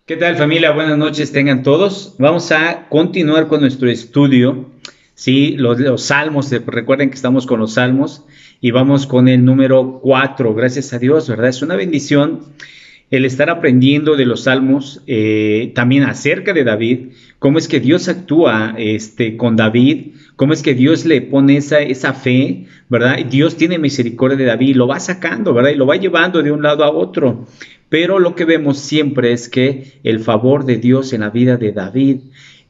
¿Qué tal, familia? Buenas noches tengan todos. Vamos a continuar con nuestro estudio, ¿sí? Los salmos, recuerden que estamos con los salmos y vamos con el número 4. Gracias a Dios, ¿verdad? Es una bendición el estar aprendiendo de los salmos, también acerca de David, cómo es que Dios actúa con David, cómo es que Dios le pone esa fe, ¿verdad? Dios tiene misericordia de David, lo va sacando, ¿verdad? Y lo va llevando de un lado a otro. Pero lo que vemos siempre es que el favor de Dios en la vida de David,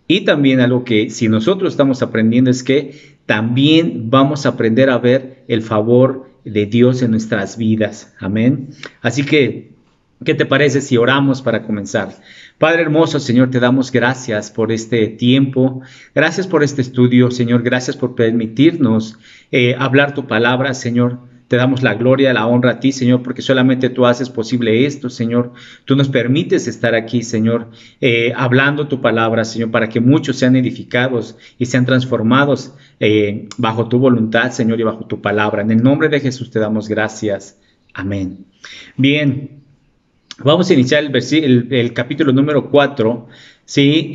y también algo que si nosotros estamos aprendiendo es que también vamos a aprender a ver el favor de Dios en nuestras vidas. Amén. Así que, ¿qué te parece si oramos para comenzar? Padre hermoso, Señor, te damos gracias por este tiempo, gracias por este estudio, Señor, gracias por permitirnos hablar tu palabra, Señor. Te damos la gloria, la honra a ti, Señor, porque solamente tú haces posible esto, Señor. Tú nos permites estar aquí, Señor, hablando tu palabra, Señor, para que muchos sean edificados y sean transformados bajo tu voluntad, Señor, y bajo tu palabra. En el nombre de Jesús te damos gracias. Amén. Bien. Vamos a iniciar el capítulo número 4, ¿sí?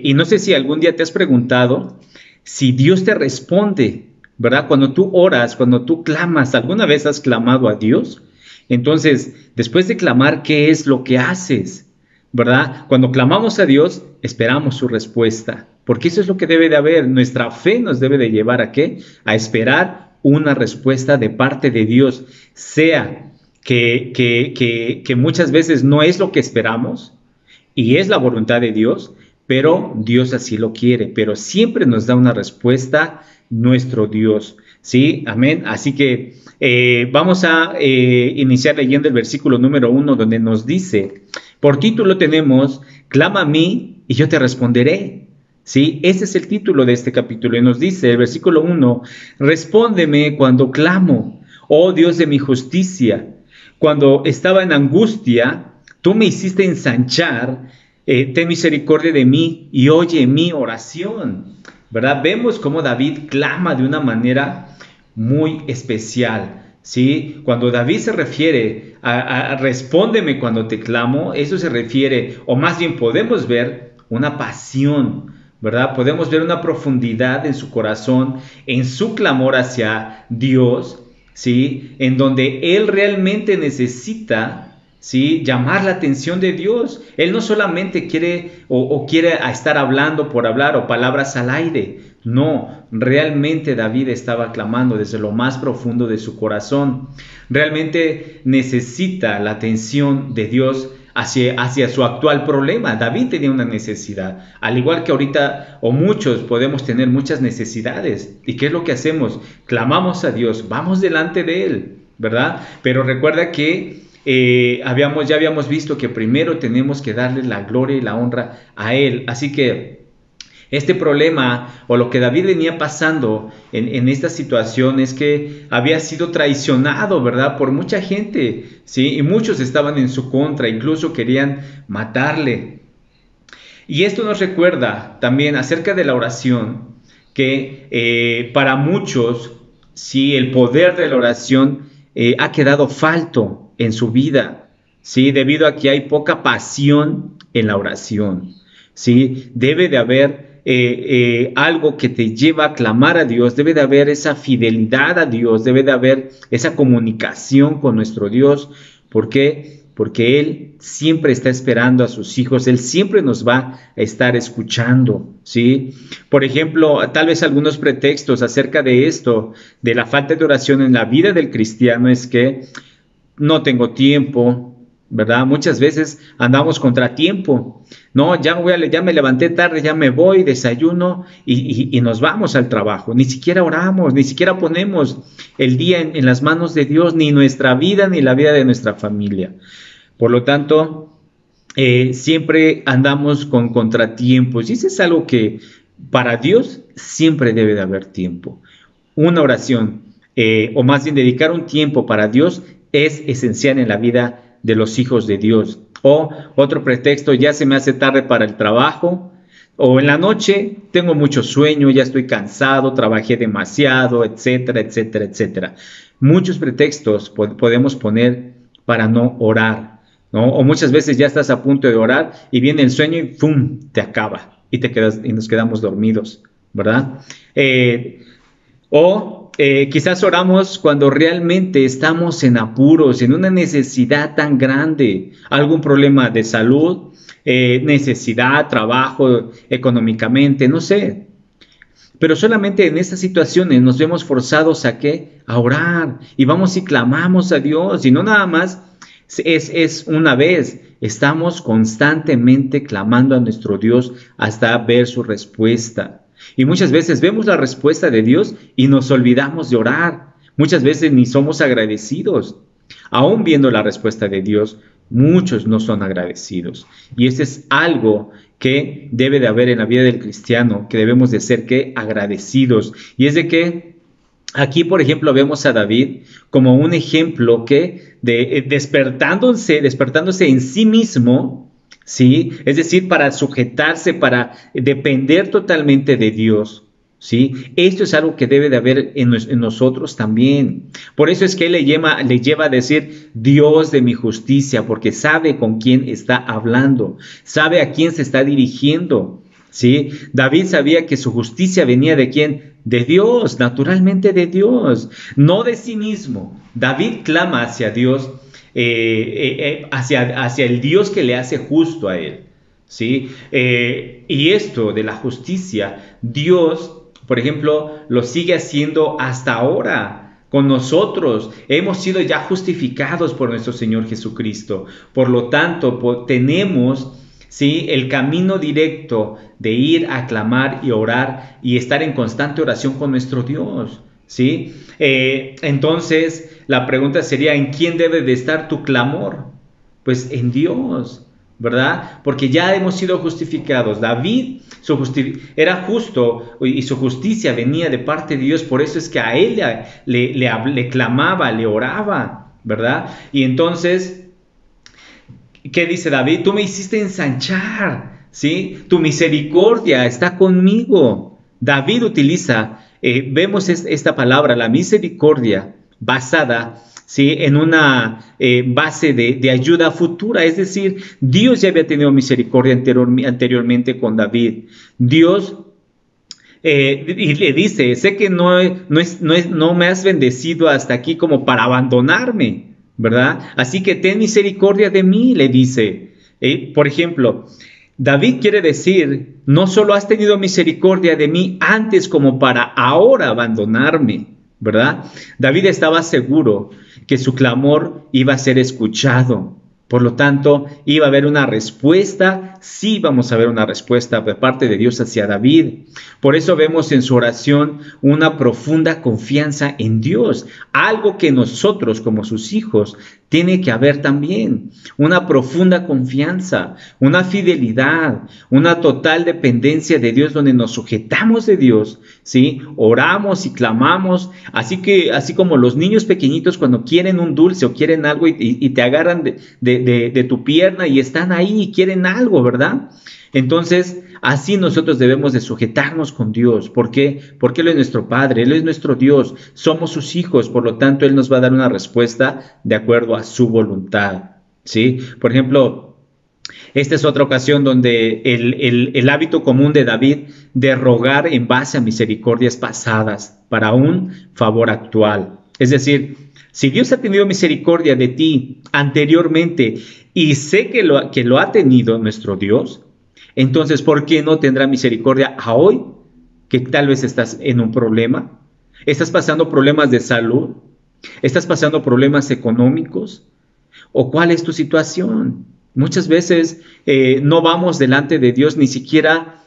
Y no sé si algún día te has preguntado si Dios te responde, ¿verdad? Cuando tú oras, cuando tú clamas, ¿alguna vez has clamado a Dios? Entonces, después de clamar, ¿qué es lo que haces? ¿Verdad? Cuando clamamos a Dios, esperamos su respuesta, porque eso es lo que debe de haber. Nuestra fe nos debe de llevar ¿a qué? A esperar una respuesta de parte de Dios, sea que muchas veces no es lo que esperamos y es la voluntad de Dios, pero Dios así lo quiere, pero siempre nos da una respuesta nuestro Dios, ¿sí? Amén. Así que vamos a iniciar leyendo el versículo número 1 donde nos dice, por título tenemos, clama a mí y yo te responderé. ¿Sí? Ese es el título de este capítulo y nos dice el versículo 1, respóndeme cuando clamo, oh Dios de mi justicia. Cuando estaba en angustia, tú me hiciste ensanchar, ten misericordia de mí y oye mi oración, ¿verdad? Vemos cómo David clama de una manera muy especial, ¿sí? Cuando David se refiere a respóndeme cuando te clamo, eso se refiere, o más bien podemos ver una pasión, ¿verdad? Podemos ver una profundidad en su corazón, en su clamor hacia Dios, ¿sí? En donde él realmente necesita, ¿sí? Llamar la atención de Dios. Él no solamente quiere o quiere estar hablando por hablar o palabras al aire. No, realmente David estaba clamando desde lo más profundo de su corazón. Realmente necesita la atención de Dios hacia su actual problema. David tenía una necesidad, al igual que ahorita o muchos podemos tener muchas necesidades. ¿Y qué es lo que hacemos? Clamamos a Dios, vamos delante de Él, ¿verdad? Pero recuerda que ya habíamos visto que primero tenemos que darle la gloria y la honra a Él. Así que este problema o lo que David venía pasando en esta situación es que había sido traicionado, ¿verdad? Por mucha gente, ¿sí? Y muchos estaban en su contra, incluso querían matarle. Y esto nos recuerda también acerca de la oración, que para muchos, sí, el poder de la oración ha quedado falto en su vida, ¿sí? Debido a que hay poca pasión en la oración, ¿sí? Debe de haber algo que te lleva a clamar a Dios, debe de haber esa fidelidad a Dios, debe de haber esa comunicación con nuestro Dios. ¿Por qué? Porque Él siempre está esperando a sus hijos, Él siempre nos va a estar escuchando, ¿sí? Por ejemplo, tal vez algunos pretextos acerca de esto, de la falta de oración en la vida del cristiano es que no tengo tiempo, ¿verdad? Muchas veces andamos contratiempo. No, ya me levanté tarde, ya me voy, desayuno y nos vamos al trabajo. Ni siquiera oramos, ni siquiera ponemos el día en las manos de Dios, ni nuestra vida, ni la vida de nuestra familia. Por lo tanto, siempre andamos con contratiempos. Y eso es algo que para Dios siempre debe de haber tiempo. Una oración, o más bien dedicar un tiempo para Dios, es esencial en la vida de los hijos de Dios. O otro pretexto, ya se me hace tarde para el trabajo, o en la noche tengo mucho sueño, ya estoy cansado, trabajé demasiado, etcétera, etcétera, etcétera. Muchos pretextos podemos poner para no orar, ¿no? O muchas veces ya estás a punto de orar y viene el sueño y ¡pum!, te acaba y te quedas y nos quedamos dormidos, ¿verdad? Quizás oramos cuando realmente estamos en apuros, en una necesidad tan grande, algún problema de salud, necesidad, trabajo, económicamente, no sé. Pero solamente en estas situaciones nos vemos forzados ¿a qué? A orar. Y vamos y clamamos a Dios. Y no nada más es una vez. Estamos constantemente clamando a nuestro Dios hasta ver su respuesta. Y muchas veces vemos la respuesta de Dios y nos olvidamos de orar. Muchas veces ni somos agradecidos. Aún viendo la respuesta de Dios, muchos no son agradecidos. Y ese es algo que debe de haber en la vida del cristiano, que debemos de ser ¿qué? Agradecidos. Y es de que aquí, por ejemplo, vemos a David como un ejemplo que despertándose en sí mismo, ¿sí? Es decir, para sujetarse, para depender totalmente de Dios, ¿sí? Esto es algo que debe de haber en nosotros también. Por eso es que él le lleva a decir Dios de mi justicia, porque sabe con quién está hablando, sabe a quién se está dirigiendo, ¿sí? David sabía que su justicia venía ¿de quién? De Dios, naturalmente de Dios, no de sí mismo. David clama hacia Dios, hacia el Dios que le hace justo a él, ¿sí? Y esto de la justicia, Dios, por ejemplo, lo sigue haciendo hasta ahora con nosotros. Hemos sido ya justificados por nuestro Señor Jesucristo. Por lo tanto, tenemos, ¿sí?, el camino directo de ir a clamar y orar y estar en constante oración con nuestro Dios, ¿sí? Entonces, la pregunta sería, ¿en quién debe de estar tu clamor? Pues en Dios, ¿verdad? Porque ya hemos sido justificados. David era justo y su justicia venía de parte de Dios, por eso es que a él le clamaba, le oraba, ¿verdad? Y entonces, ¿qué dice David? Tú me hiciste ensanchar, ¿sí? Tu misericordia está conmigo. David utiliza, vemos esta palabra, la misericordia, basada, ¿sí?, en una base de ayuda futura. Es decir, Dios ya había tenido misericordia anteriormente con David. Dios y le dice, sé que no me has bendecido hasta aquí como para abandonarme, ¿verdad? Así que ten misericordia de mí, le dice. Por ejemplo, David quiere decir, no solo has tenido misericordia de mí antes como para ahora abandonarme, ¿verdad? David estaba seguro que su clamor iba a ser escuchado. Por lo tanto, iba a haber una respuesta, sí vamos a ver una respuesta de parte de Dios hacia David. Por eso vemos en su oración una profunda confianza en Dios, algo que nosotros como sus hijos tiene que haber también, una profunda confianza, una fidelidad, una total dependencia de Dios donde nos sujetamos de Dios, ¿sí? Oramos y clamamos, así como los niños pequeñitos cuando quieren un dulce o quieren algo y te agarran de tu pierna y están ahí y quieren algo, ¿verdad? Entonces, así nosotros debemos de sujetarnos con Dios. ¿Por qué? Porque Él es nuestro Padre, Él es nuestro Dios, somos sus hijos, por lo tanto Él nos va a dar una respuesta de acuerdo a su voluntad, ¿sí? Por ejemplo, esta es otra ocasión donde el hábito común de David de rogar en base a misericordias pasadas para un favor actual. Es decir, si Dios ha tenido misericordia de ti anteriormente y sé que lo ha tenido nuestro Dios, entonces, ¿por qué no tendrá misericordia a hoy? Que tal vez estás en un problema, estás pasando problemas de salud, estás pasando problemas económicos, ¿o cuál es tu situación? Muchas veces no vamos delante de Dios ni siquiera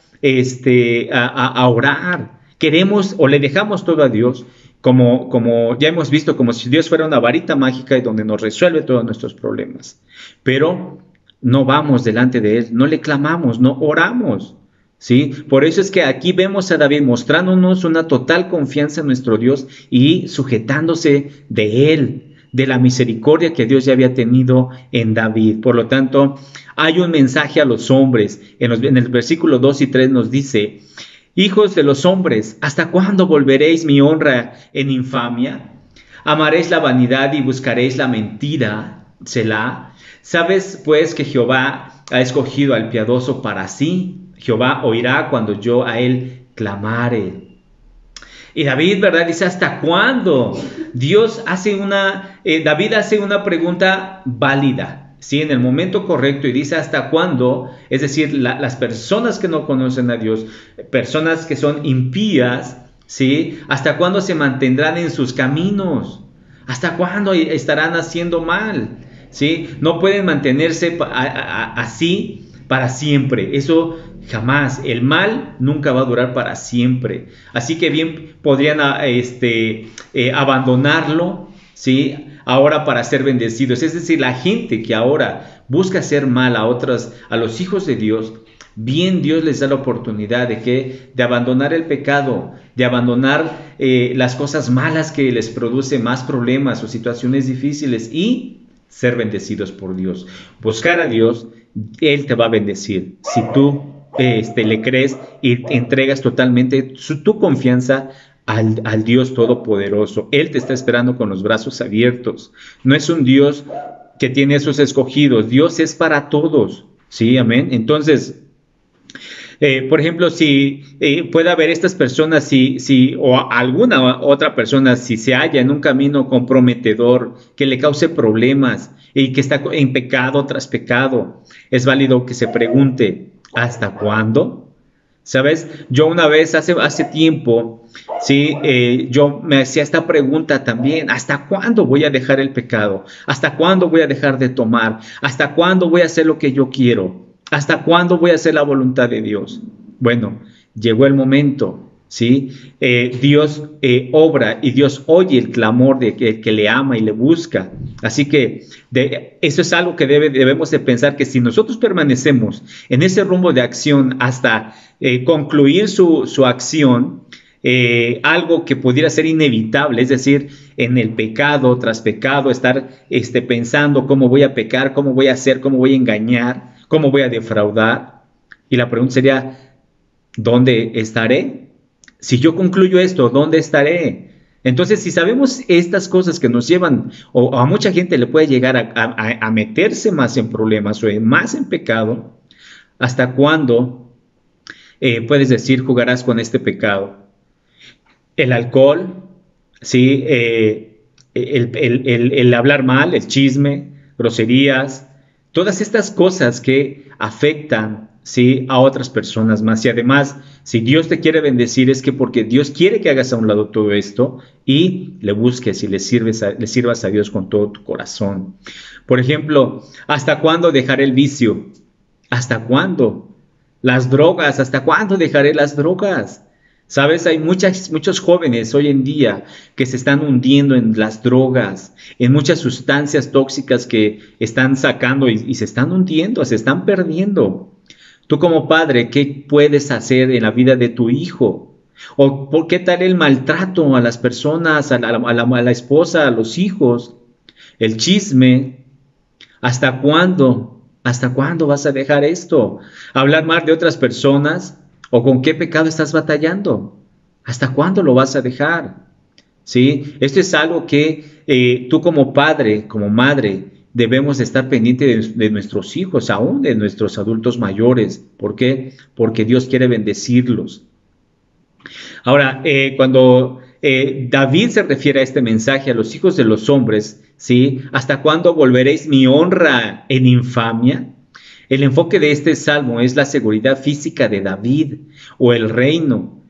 a orar. Queremos o le dejamos todo a Dios, como ya hemos visto, como si Dios fuera una varita mágica y donde nos resuelve todos nuestros problemas. Pero no vamos delante de Él, no le clamamos, no oramos, ¿sí? Por eso es que aquí vemos a David mostrándonos una total confianza en nuestro Dios y sujetándose de Él, de la misericordia que Dios ya había tenido en David. Por lo tanto, hay un mensaje a los hombres. En el versículo 2 y 3 nos dice, hijos de los hombres, ¿hasta cuándo volveréis mi honra en infamia? ¿Amaréis la vanidad y buscaréis la mentira? Selah. Sabes pues que Jehová ha escogido al piadoso para sí. Jehová oirá cuando yo a él clamare. Y David, ¿verdad? Dice, ¿hasta cuándo? David hace una pregunta válida, ¿sí? En el momento correcto, y dice, ¿hasta cuándo? Es decir, las personas que no conocen a Dios, personas que son impías, ¿sí? ¿Hasta cuándo se mantendrán en sus caminos? ¿Hasta cuándo estarán haciendo mal? ¿Sí? No pueden mantenerse así para siempre. Eso jamás. El mal nunca va a durar para siempre. Así que bien podrían abandonarlo, ¿sí? Ahora para ser bendecidos. Es decir, la gente que ahora busca hacer mal a los hijos de Dios, bien Dios les da la oportunidad de abandonar el pecado, de abandonar las cosas malas que les produce más problemas o situaciones difíciles y ser bendecidos por Dios. Buscar a Dios, Él te va a bendecir. Si tú le crees y te entregas totalmente tu confianza al Dios Todopoderoso. Él te está esperando con los brazos abiertos. No es un Dios que tiene esos escogidos. Dios es para todos. ¿Sí? Amén. Entonces, por ejemplo, si puede haber estas personas, o alguna otra persona, si se halla en un camino comprometedor, que le cause problemas y que está en pecado tras pecado, es válido que se pregunte, ¿hasta cuándo? ¿Sabes? Yo una vez, hace tiempo, ¿sí? Yo me hacía esta pregunta también, ¿hasta cuándo voy a dejar el pecado? ¿Hasta cuándo voy a dejar de tomar? ¿Hasta cuándo voy a hacer lo que yo quiero? ¿Hasta cuándo voy a hacer la voluntad de Dios? Bueno, llegó el momento, ¿sí? Dios obra y Dios oye el clamor de que le ama y le busca. Así que eso es algo que debemos de pensar, que si nosotros permanecemos en ese rumbo de acción hasta concluir su acción, algo que pudiera ser inevitable, es decir, en el pecado tras pecado, estar pensando cómo voy a pecar, cómo voy a hacer, cómo voy a engañar, cómo voy a defraudar. Y la pregunta sería, ¿dónde estaré? Si yo concluyo esto, ¿dónde estaré? Entonces, si sabemos estas cosas que nos llevan, o a mucha gente le puede llegar a meterse más en problemas o más en pecado, ¿hasta cuándo puedes decir jugarás con este pecado? El alcohol, ¿sí? El hablar mal, el chisme, groserías, todas estas cosas que afectan, ¿sí?, a otras personas más. Y además, si Dios te quiere bendecir, es que porque Dios quiere que hagas a un lado todo esto y le busques y le sirvas a Dios con todo tu corazón. Por ejemplo, ¿hasta cuándo dejaré el vicio? ¿Hasta cuándo? Las drogas, ¿hasta cuándo dejaré las drogas? ¿Sabes? Hay muchos jóvenes hoy en día que se están hundiendo en las drogas, en muchas sustancias tóxicas que están sacando y se están hundiendo, se están perdiendo. Tú como padre, ¿qué puedes hacer en la vida de tu hijo? ¿O por qué tal el maltrato a las personas, a la esposa, a los hijos? El chisme. ¿Hasta cuándo? ¿Hasta cuándo vas a dejar esto? ¿Hablar mal de otras personas? ¿O con qué pecado estás batallando? ¿Hasta cuándo lo vas a dejar? ¿Sí? Esto es algo que tú como padre, como madre, debemos estar pendientes de nuestros hijos, aún de nuestros adultos mayores. ¿Por qué? Porque Dios quiere bendecirlos. Ahora, cuando David se refiere a este mensaje a los hijos de los hombres, ¿sí? ¿Hasta cuándo volveréis mi honra en infamia? El enfoque de este salmo es la seguridad física de David o el reino,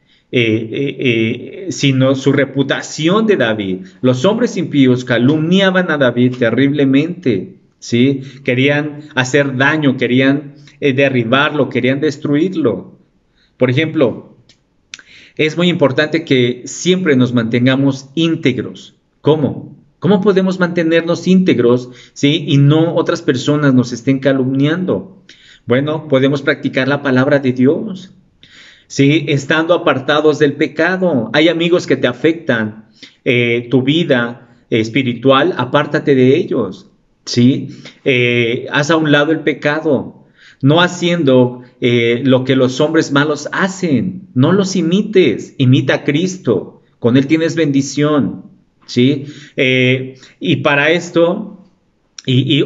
sino su reputación de David. Los hombres impíos calumniaban a David terriblemente, ¿sí? Querían hacer daño, querían derribarlo, querían destruirlo. Por ejemplo, es muy importante que siempre nos mantengamos íntegros. ¿Cómo? ¿Cómo podemos mantenernos íntegros, ¿sí?, y no otras personas nos estén calumniando? Bueno, podemos practicar la palabra de Dios, ¿sí?, estando apartados del pecado. Hay amigos que te afectan tu vida espiritual, apártate de ellos, ¿sí? Haz a un lado el pecado, no haciendo lo que los hombres malos hacen. No los imites, imita a Cristo, con Él tienes bendición. ¿Sí? Y para esto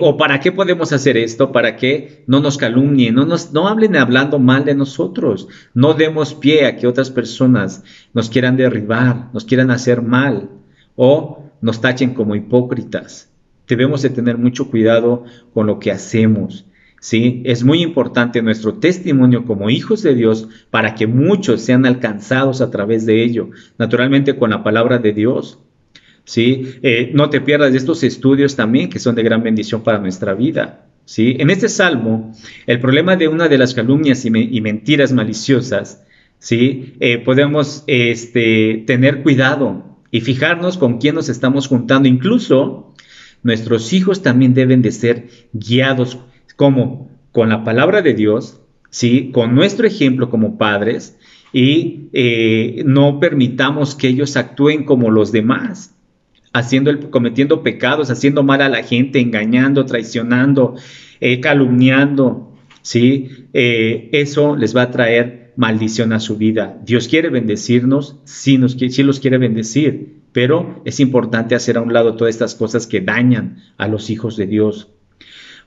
¿O para qué podemos hacer esto? Para que no nos calumnien, no hablen hablando mal de nosotros, no demos pie a que otras personas nos quieran derribar, nos quieran hacer mal o nos tachen como hipócritas. Debemos de tener mucho cuidado con lo que hacemos, ¿sí? Es muy importante nuestro testimonio como hijos de Dios para que muchos sean alcanzados a través de ello, naturalmente con la palabra de Dios. ¿Sí? No te pierdas de estos estudios también que son de gran bendición para nuestra vida. ¿Sí? En este salmo, el problema de una de las calumnias y mentiras maliciosas, ¿sí? Podemos tener cuidado y fijarnos con quién nos estamos juntando. Incluso nuestros hijos también deben de ser guiados como con la palabra de Dios, ¿sí? Con nuestro ejemplo como padres y no permitamos que ellos actúen como los demás, cometiendo pecados, haciendo mal a la gente, engañando, traicionando, calumniando, ¿sí? Eso les va a traer maldición a su vida. Dios quiere bendecirnos, sí los quiere bendecir, pero es importante hacer a un lado todas estas cosas que dañan a los hijos de Dios.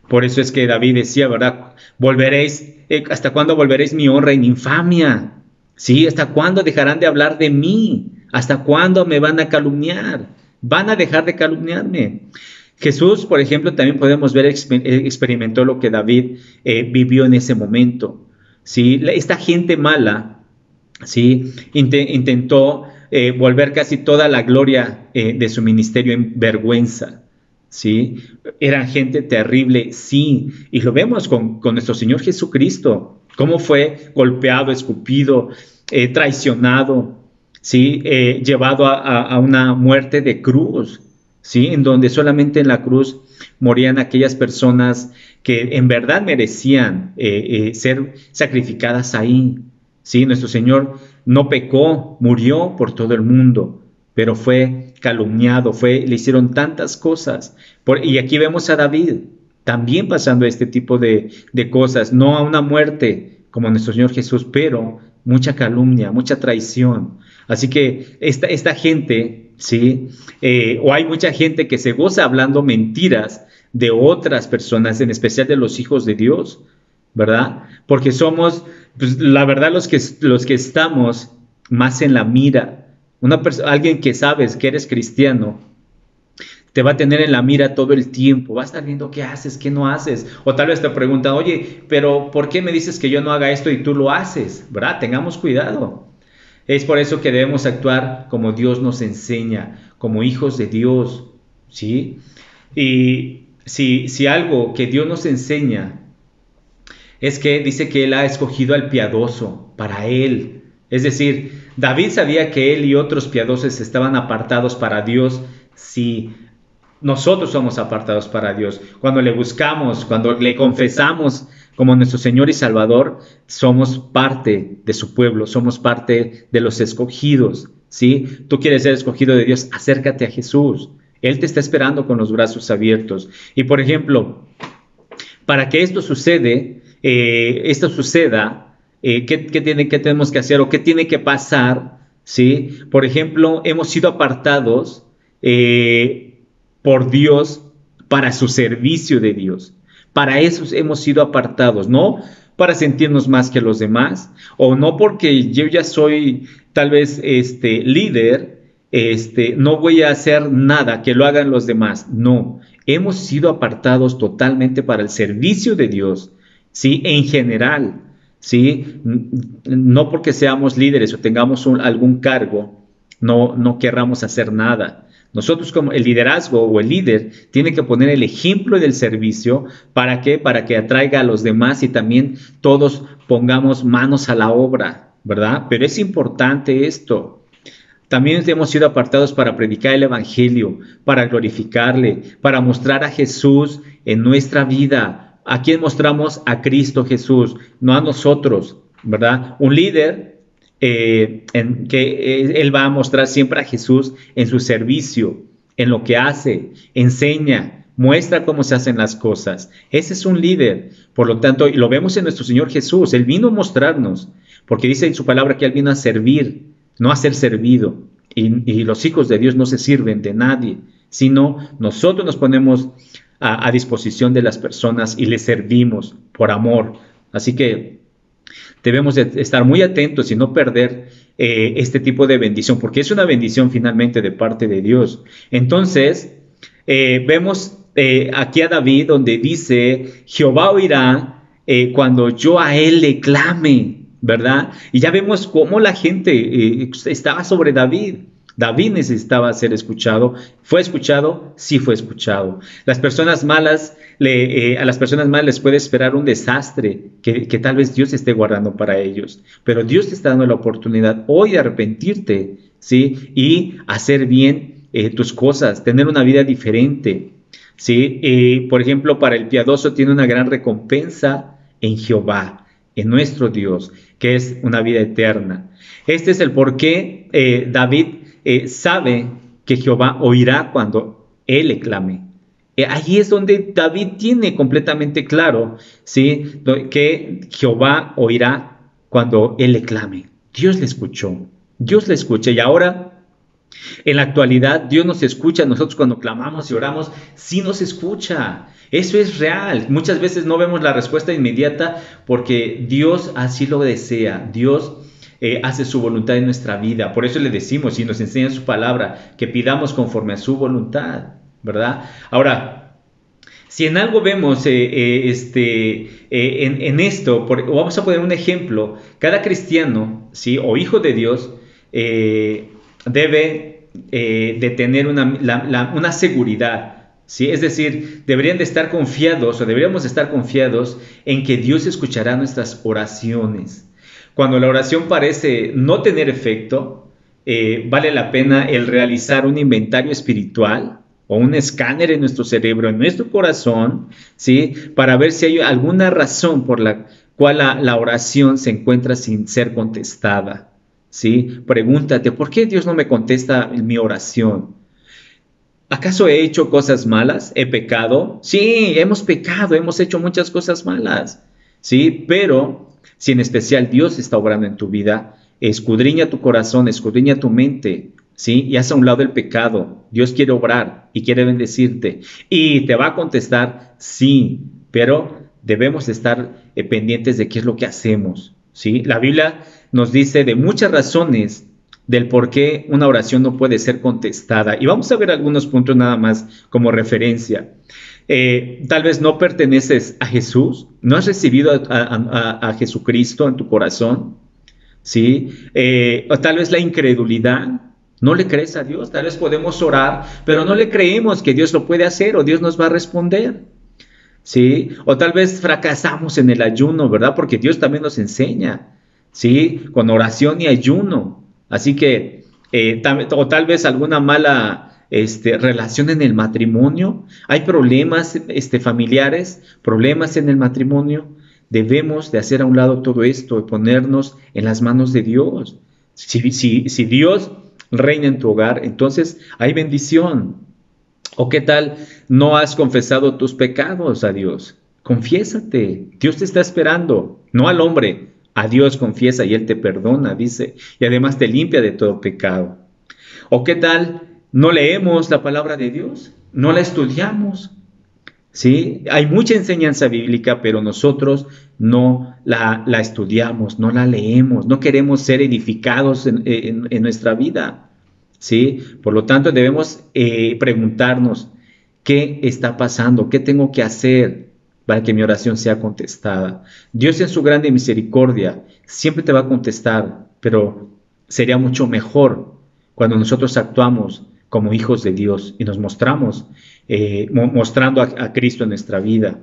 Por eso es que David decía, ¿verdad? ¿Hasta cuándo volveréis mi honra en infamia? ¿Sí? ¿Hasta cuándo dejarán de hablar de mí? ¿Hasta cuándo me van a calumniar? Van a dejar de calumniarme. Jesús, por ejemplo, también podemos ver, experimentó lo que David vivió en ese momento. ¿Sí? Esta gente mala, ¿sí? Intentó volver casi toda la gloria de su ministerio en vergüenza. ¿Sí? Eran gente terrible, sí. Y lo vemos con nuestro Señor Jesucristo. Cómo fue golpeado, escupido, traicionado, ¿sí? Llevado a una muerte de cruz, ¿sí? En donde solamente en la cruz morían aquellas personas que en verdad merecían ser sacrificadas ahí, ¿sí? Nuestro Señor no pecó, murió por todo el mundo, pero fue calumniado, le hicieron tantas cosas. Y aquí vemos a David también pasando este tipo de cosas, no a una muerte como nuestro Señor Jesús, pero mucha calumnia, mucha traición. Así que esta gente, ¿sí? O hay mucha gente que se goza hablando mentiras de otras personas, en especial de los hijos de Dios, ¿verdad? Porque somos, pues, la verdad, los que estamos más en la mira. Alguien que sabes que eres cristiano, te va a tener en la mira todo el tiempo, va a estar viendo qué haces, qué no haces, o tal vez te pregunta, oye, pero ¿por qué me dices que yo no haga esto y tú lo haces? ¿Verdad? Tengamos cuidado. Es por eso que debemos actuar como Dios nos enseña, como hijos de Dios, ¿sí? Y si algo que Dios nos enseña es que dice que Él ha escogido al piadoso para Él. Es decir, David sabía que él y otros piadosos estaban apartados para Dios. Si nosotros somos apartados para Dios, cuando le buscamos, cuando le confesamos como nuestro Señor y Salvador, somos parte de su pueblo, somos parte de los escogidos, ¿sí? Tú quieres ser escogido de Dios, acércate a Jesús. Él te está esperando con los brazos abiertos. Y por ejemplo, para que esto suceda, ¿qué tenemos que hacer o qué tiene que pasar? ¿Sí? Por ejemplo, hemos sido apartados por Dios para su servicio de Dios. Para eso hemos sido apartados, no para sentirnos más que los demás, o no porque yo ya soy tal vez líder, no voy a hacer nada que lo hagan los demás. No, hemos sido apartados totalmente para el servicio de Dios, ¿sí? En general, ¿sí? No porque seamos líderes o tengamos algún cargo, no querramos hacer nada. Nosotros, como el liderazgo o el líder, tiene que poner el ejemplo del servicio. ¿Para qué? Para que atraiga a los demás y también todos pongamos manos a la obra, ¿verdad? Pero es importante esto. También hemos sido apartados para predicar el evangelio, para glorificarle, para mostrar a Jesús en nuestra vida. ¿A quién mostramos? A Cristo Jesús, no a nosotros, ¿verdad? Un líder él va a mostrar siempre a Jesús en su servicio, en lo que hace, enseña, muestra cómo se hacen las cosas. Ese es un líder. Por lo tanto, y lo vemos en nuestro Señor Jesús. Él vino a mostrarnos, porque dice en su palabra que Él vino a servir, no a ser servido. Y los hijos de Dios no se sirven de nadie, sino nosotros nos ponemos a disposición de las personas y les servimos por amor. Así que debemos de estar muy atentos y no perder este tipo de bendición, porque es una bendición finalmente de parte de Dios. Entonces, vemos aquí a David donde dice, Jehová oirá cuando yo a él le clame, ¿verdad? Y ya vemos cómo la gente estaba sobre David. David necesitaba ser escuchado. ¿Fue escuchado? Sí fue escuchado. Las personas malas, a las personas malas les puede esperar un desastre que tal vez Dios esté guardando para ellos. Pero Dios te está dando la oportunidad hoy de arrepentirte, ¿sí? Y hacer bien tus cosas, tener una vida diferente, ¿sí? Por ejemplo, para el piadoso tiene una gran recompensa en Jehová, en nuestro Dios, que es una vida eterna. Este es el por qué David sabe que Jehová oirá cuando él le clame. Allí es donde David tiene completamente claro, ¿sí? Que Jehová oirá cuando él le clame. Dios le escuchó, Dios le escucha. Y ahora, en la actualidad, Dios nos escucha. Nosotros cuando clamamos y oramos, sí nos escucha. Eso es real. Muchas veces no vemos la respuesta inmediata porque Dios así lo desea. Dios hace su voluntad en nuestra vida. Por eso le decimos y nos enseña su palabra que pidamos conforme a su voluntad, ¿verdad? Ahora, si en algo vemos en esto, vamos a poner un ejemplo. Cada cristiano, ¿sí? O hijo de Dios debe de tener una seguridad, ¿sí? Es decir, deberían de estar confiados o deberíamos de estar confiados en que Dios escuchará nuestras oraciones. Cuando la oración parece no tener efecto, vale la pena el realizar un inventario espiritual o un escáner en nuestro cerebro, en nuestro corazón, ¿sí? Para ver si hay alguna razón por la cual la oración se encuentra sin ser contestada, ¿sí? Pregúntate, ¿por qué Dios no me contesta mi oración? ¿Acaso he hecho cosas malas? ¿He pecado? Sí, hemos pecado, hemos hecho muchas cosas malas, ¿sí? Pero si en especial Dios está obrando en tu vida, escudriña tu corazón, escudriña tu mente, ¿sí? Y haz a un lado el pecado. Dios quiere obrar y quiere bendecirte. Y te va a contestar, sí, pero debemos estar pendientes de qué es lo que hacemos, ¿sí? La Biblia nos dice de muchas razones del por qué una oración no puede ser contestada. Y vamos a ver algunos puntos nada más como referencia. Tal vez no perteneces a Jesús, no has recibido a Jesucristo en tu corazón, ¿sí? O tal vez la incredulidad, no le crees a Dios. Tal vez podemos orar, pero no le creemos que Dios lo puede hacer o Dios nos va a responder, ¿sí? O tal vez fracasamos en el ayuno, ¿verdad? Porque Dios también nos enseña, ¿sí? Con oración y ayuno. Así que, o tal vez alguna mala relación en el matrimonio. Hay problemas familiares, problemas en el matrimonio. Debemos de hacer a un lado todo esto y ponernos en las manos de Dios. Si Dios reina en tu hogar, entonces hay bendición. ¿O qué tal no has confesado tus pecados a Dios? Confiésate, Dios te está esperando, no al hombre. A Dios confiesa y Él te perdona, dice, y además te limpia de todo pecado. ¿O qué tal no leemos la palabra de Dios? No la estudiamos, ¿sí? Hay mucha enseñanza bíblica, pero nosotros no la estudiamos, no la leemos, no queremos ser edificados en nuestra vida, ¿sí? Por lo tanto, debemos preguntarnos, ¿qué está pasando? ¿Qué tengo que hacer para que mi oración sea contestada? Dios en su grande misericordia siempre te va a contestar, pero sería mucho mejor cuando nosotros actuamos como hijos de Dios y nos mostramos, mostrando a Cristo en nuestra vida.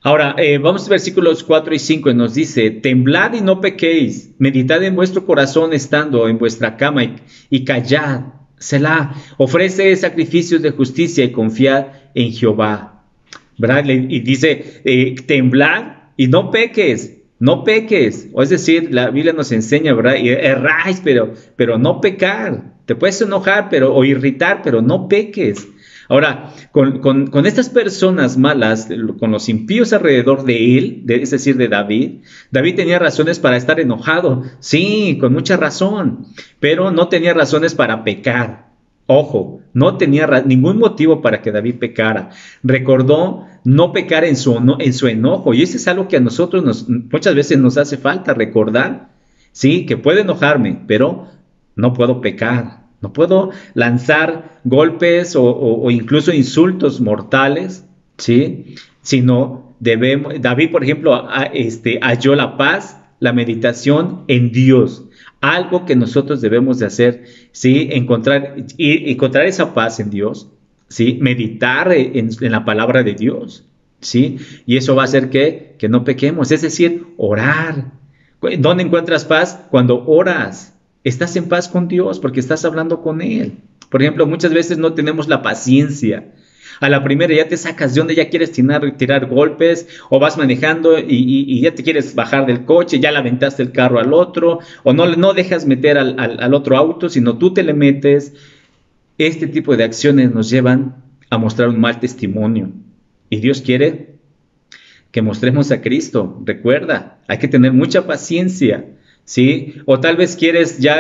Ahora, vamos a versículos 4 y 5, y nos dice, temblad y no pequéis, meditad en vuestro corazón estando en vuestra cama y callad, Selah, ofrece sacrificios de justicia y confiad en Jehová, ¿verdad? Y dice, temblad y no peques, no peques. O es decir, la Biblia nos enseña, ¿verdad? Y erráis, pero no pecar. Te puedes enojar o irritar, pero no peques. Ahora, con estas personas malas, con los impíos alrededor de él, es decir, de David tenía razones para estar enojado, sí, con mucha razón, pero no tenía razones para pecar. Ojo, No tenía ningún motivo para que David pecara. Recordó no pecar en su enojo. Y eso es algo que a nosotros muchas veces nos hace falta recordar. Sí, que puedo enojarme, pero no puedo pecar. No puedo lanzar golpes o incluso insultos mortales, ¿sí? Sino David, por ejemplo, halló la paz, la meditación en Dios. Algo que nosotros debemos de hacer, ¿sí? Encontrar esa paz en Dios, ¿sí? Meditar en la palabra de Dios, ¿sí? Y eso va a hacer que no pequemos, es decir, orar. ¿Dónde encuentras paz? Cuando oras. Estás en paz con Dios porque estás hablando con Él. Por ejemplo, muchas veces no tenemos la paciencia. A la primera ya te sacas de donde ya quieres tirar golpes, o vas manejando y ya te quieres bajar del coche, ya le aventaste el carro al otro, o no dejas meter al otro auto, sino tú te le metes. Este tipo de acciones nos llevan a mostrar un mal testimonio. Y Dios quiere que mostremos a Cristo. Recuerda, hay que tener mucha paciencia, ¿sí? O tal vez quieres ya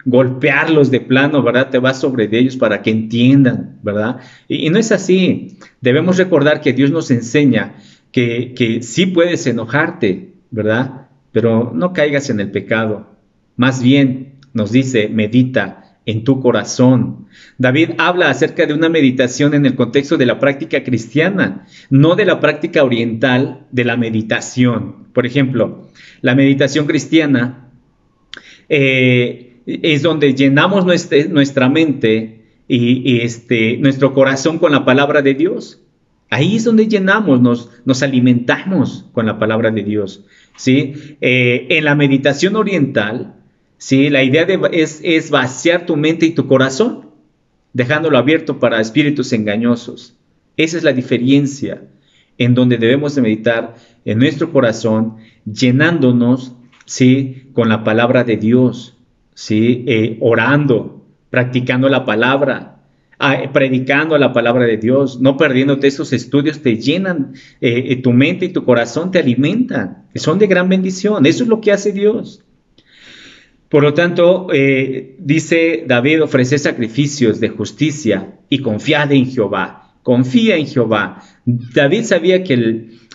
golpearlos de plano, ¿verdad? Te vas sobre de ellos para que entiendan, ¿verdad? Y no es así. Debemos recordar que Dios nos enseña que sí puedes enojarte, ¿verdad? Pero no caigas en el pecado. Más bien nos dice, medita en tu corazón. David habla acerca de una meditación en el contexto de la práctica cristiana, no de la práctica oriental de la meditación. Por ejemplo, la meditación cristiana es donde llenamos nuestra mente y nuestro corazón con la palabra de Dios. Ahí es donde llenamos, nos alimentamos con la palabra de Dios, ¿sí? En la meditación oriental, ¿sí? La idea es vaciar tu mente y tu corazón, dejándolo abierto para espíritus engañosos. Esa es la diferencia en donde debemos de meditar en nuestro corazón, llenándonos, ¿sí? Con la palabra de Dios, ¿sí? Orando, practicando la palabra, predicando la palabra de Dios, no perdiéndote. Esos estudios te llenan tu mente y tu corazón, te alimentan, son de gran bendición. Eso es lo que hace Dios. Por lo tanto, dice David, ofrece sacrificios de justicia y confiad en Jehová. Confía en Jehová. David sabía que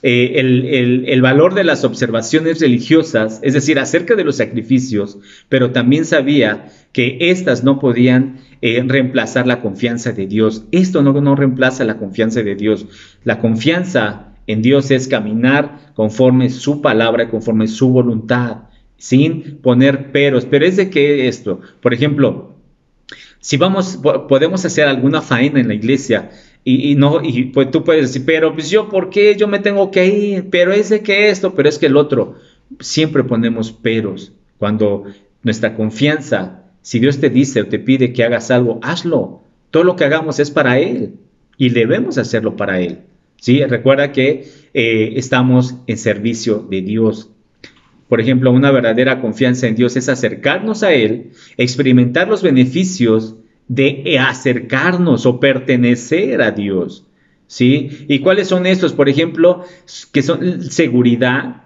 el valor de las observaciones religiosas, es decir, acerca de los sacrificios, pero también sabía que éstas no podían reemplazar la confianza de Dios. Esto no reemplaza la confianza de Dios. La confianza en Dios es caminar conforme su palabra, conforme su voluntad, sin poner peros. Pero es de que esto, por ejemplo, si podemos hacer alguna faena en la iglesia y pues tú puedes decir, pero pues yo, ¿por qué yo me tengo que ir? Pero es de que esto, pero es que el otro. Siempre ponemos peros. Cuando nuestra confianza, si Dios te dice o te pide que hagas algo, hazlo. Todo lo que hagamos es para Él y debemos hacerlo para Él, ¿sí? Recuerda que estamos en servicio de Dios. Por ejemplo, una verdadera confianza en Dios es acercarnos a Él, experimentar los beneficios de acercarnos o pertenecer a Dios, ¿sí? ¿Y cuáles son estos? Por ejemplo, que son seguridad,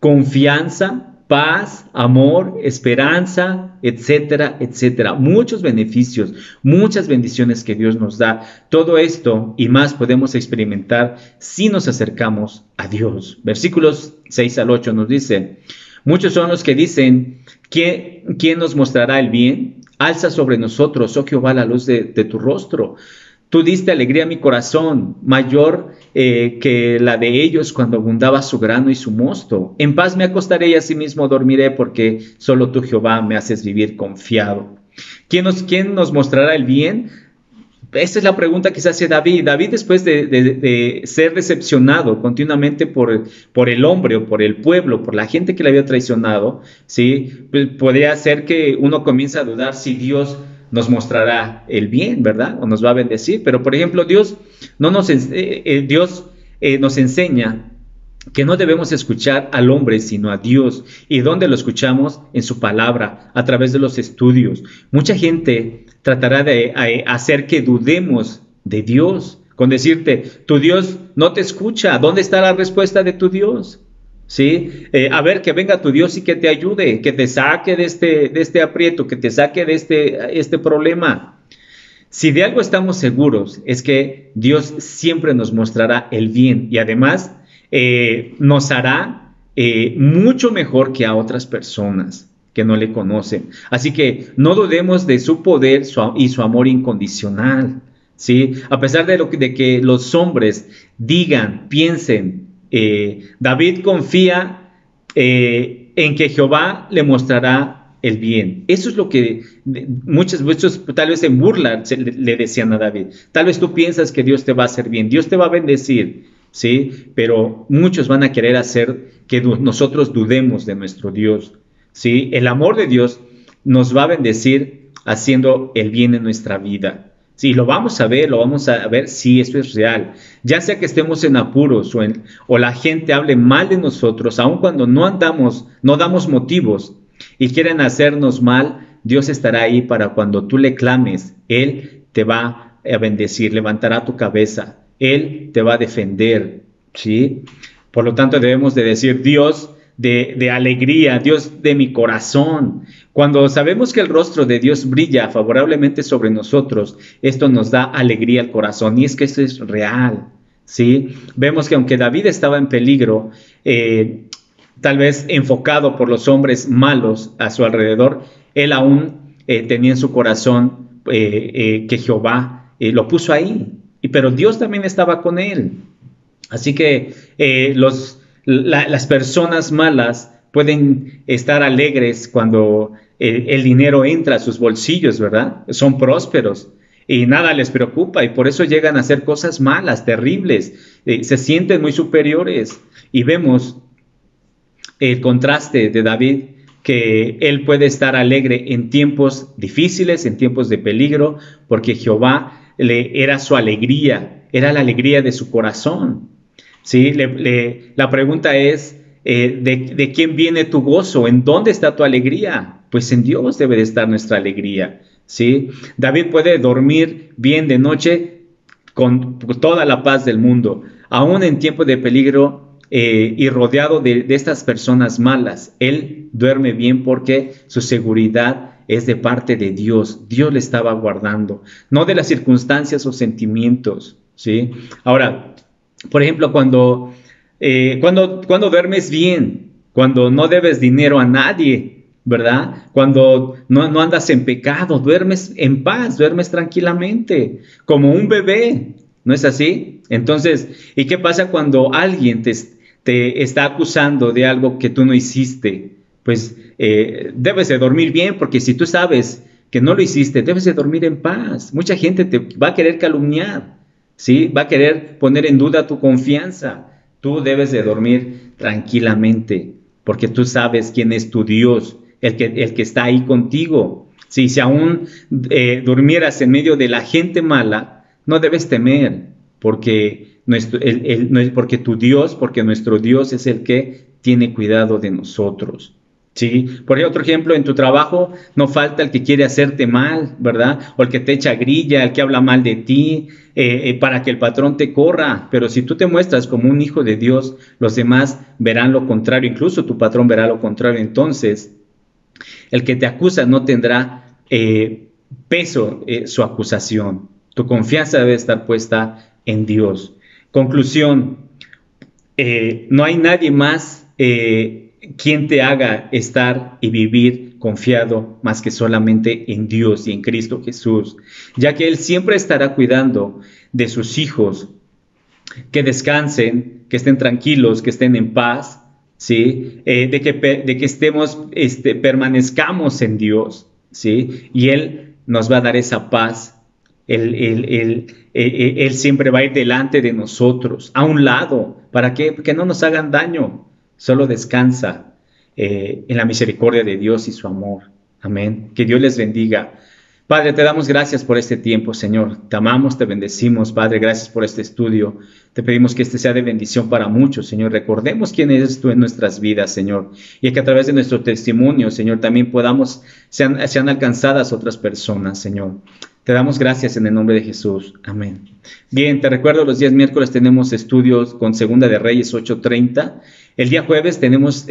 confianza, paz, amor, esperanza, etcétera, etcétera. Muchos beneficios, muchas bendiciones que Dios nos da. Todo esto y más podemos experimentar si nos acercamos a Dios. Versículos 6 al 8 nos dice: muchos son los que dicen, ¿quién nos mostrará el bien? Alza sobre nosotros, oh Jehová, la luz de tu rostro. Tú diste alegría a mi corazón, mayor que la de ellos cuando abundaba su grano y su mosto. En paz me acostaré y asimismo dormiré, porque solo tú, Jehová, me haces vivir confiado. ¿Quién nos mostrará el bien? Esa es la pregunta que se hace David. David, después de ser decepcionado continuamente por el hombre o por el pueblo, por la gente que le había traicionado, ¿sí? Pues podría ser que uno comience a dudar si Dios nos mostrará el bien, ¿verdad? O nos va a bendecir. Pero, por ejemplo, Dios nos enseña que no debemos escuchar al hombre, sino a Dios. ¿Y dónde lo escuchamos? En su palabra, a través de los estudios. Mucha gente tratará de hacer que dudemos de Dios, con decirte, tu Dios no te escucha. ¿Dónde está la respuesta de tu Dios? ¿Sí? A ver, que venga tu Dios y que te ayude, que te saque de este aprieto, que te saque de este problema. Si de algo estamos seguros, es que Dios siempre nos mostrará el bien y además nos hará mucho mejor que a otras personas que no le conocen. Así que no dudemos de su poder y su amor incondicional, ¿sí? A pesar de que los hombres digan, piensen, David confía en que Jehová le mostrará el bien. Eso es lo que muchos tal vez en burla le decían a David. Tal vez tú piensas que Dios te va a hacer bien, Dios te va a bendecir, ¿sí? Pero muchos van a querer hacer que nosotros dudemos de nuestro Dios, ¿sí? El amor de Dios nos va a bendecir haciendo el bien en nuestra vida. Sí, lo vamos a ver si esto es real. Ya sea que estemos en apuros o la gente hable mal de nosotros, aun cuando no damos motivos y quieren hacernos mal, Dios estará ahí para cuando tú le clames. Él te va a bendecir, levantará tu cabeza, Él te va a defender, ¿sí? Por lo tanto, debemos de decir, Dios de alegría, Dios de mi corazón. Cuando sabemos que el rostro de Dios brilla favorablemente sobre nosotros, esto nos da alegría al corazón, y es que esto es real, ¿sí? Vemos que aunque David estaba en peligro, tal vez enfocado por los hombres malos a su alrededor, él aún tenía en su corazón que Jehová lo puso ahí, pero Dios también estaba con él. Así que las personas malas pueden estar alegres cuando el dinero entra a sus bolsillos, ¿verdad? Son prósperos y nada les preocupa y por eso llegan a hacer cosas malas, terribles, se sienten muy superiores. Y vemos el contraste de David, que él puede estar alegre en tiempos difíciles, en tiempos de peligro, porque Jehová era su alegría, era la alegría de su corazón. ¿Sí? La pregunta es, ¿de quién viene tu gozo? ¿En dónde está tu alegría? Pues en Dios debe de estar nuestra alegría, ¿sí? David puede dormir bien de noche con toda la paz del mundo, aún en tiempo de peligro y rodeado de estas personas malas. Él duerme bien porque su seguridad es de parte de Dios. Dios le estaba guardando, no de las circunstancias o sentimientos, ¿sí? Ahora, por ejemplo, cuando duermes bien, cuando no debes dinero a nadie, ¿verdad? Cuando no andas en pecado, duermes en paz, duermes tranquilamente, como un bebé, ¿no es así? Entonces, ¿y qué pasa cuando alguien te está acusando de algo que tú no hiciste? Pues debes de dormir bien, porque si tú sabes que no lo hiciste, debes de dormir en paz. Mucha gente te va a querer calumniar, ¿sí? Va a querer poner en duda tu confianza. Tú debes de dormir tranquilamente, porque tú sabes quién es tu Dios, el que está ahí contigo. ¿Sí? Si aún durmieras en medio de la gente mala, no debes temer, porque nuestro Dios es el que tiene cuidado de nosotros. ¿Sí? Por otro ejemplo, en tu trabajo no falta el que quiere hacerte mal, ¿verdad? O el que te echa grilla, el que habla mal de ti, para que el patrón te corra. Pero si tú te muestras como un hijo de Dios, los demás verán lo contrario, incluso tu patrón verá lo contrario. Entonces, el que te acusa no tendrá peso su acusación. Tu confianza debe estar puesta en Dios. Conclusión, no hay nadie más quien te haga estar y vivir confiado más que solamente en Dios y en Cristo Jesús, ya que Él siempre estará cuidando de sus hijos, que descansen, que estén tranquilos, que estén en paz, ¿sí? De que estemos, permanezcamos en Dios, ¿sí? Y Él nos va a dar esa paz. Él siempre va a ir delante de nosotros, a un lado. ¿Para qué? Porque no nos hagan daño. Solo descansa en la misericordia de Dios y su amor. Amén. Que Dios les bendiga. Padre, te damos gracias por este tiempo, Señor. Te amamos, te bendecimos, Padre. Gracias por este estudio. Te pedimos que este sea de bendición para muchos, Señor. Recordemos quién eres tú en nuestras vidas, Señor. Y que a través de nuestro testimonio, Señor, también sean alcanzadas otras personas, Señor. Te damos gracias en el nombre de Jesús. Amén. Bien, te recuerdo, los días miércoles tenemos estudios con Segunda de Reyes 8:30. El día jueves tenemos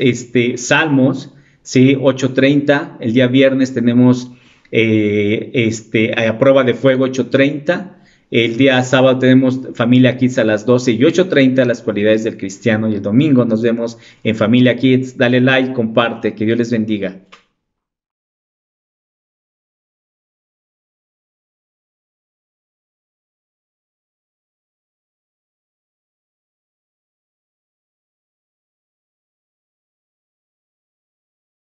Salmos, ¿sí? 8:30. El día viernes tenemos a prueba de fuego 8:30. El día sábado tenemos Familia Kids a las 12 y 8:30, las cualidades del cristiano. Y el domingo nos vemos en Familia Kids. Dale like, comparte, que Dios les bendiga.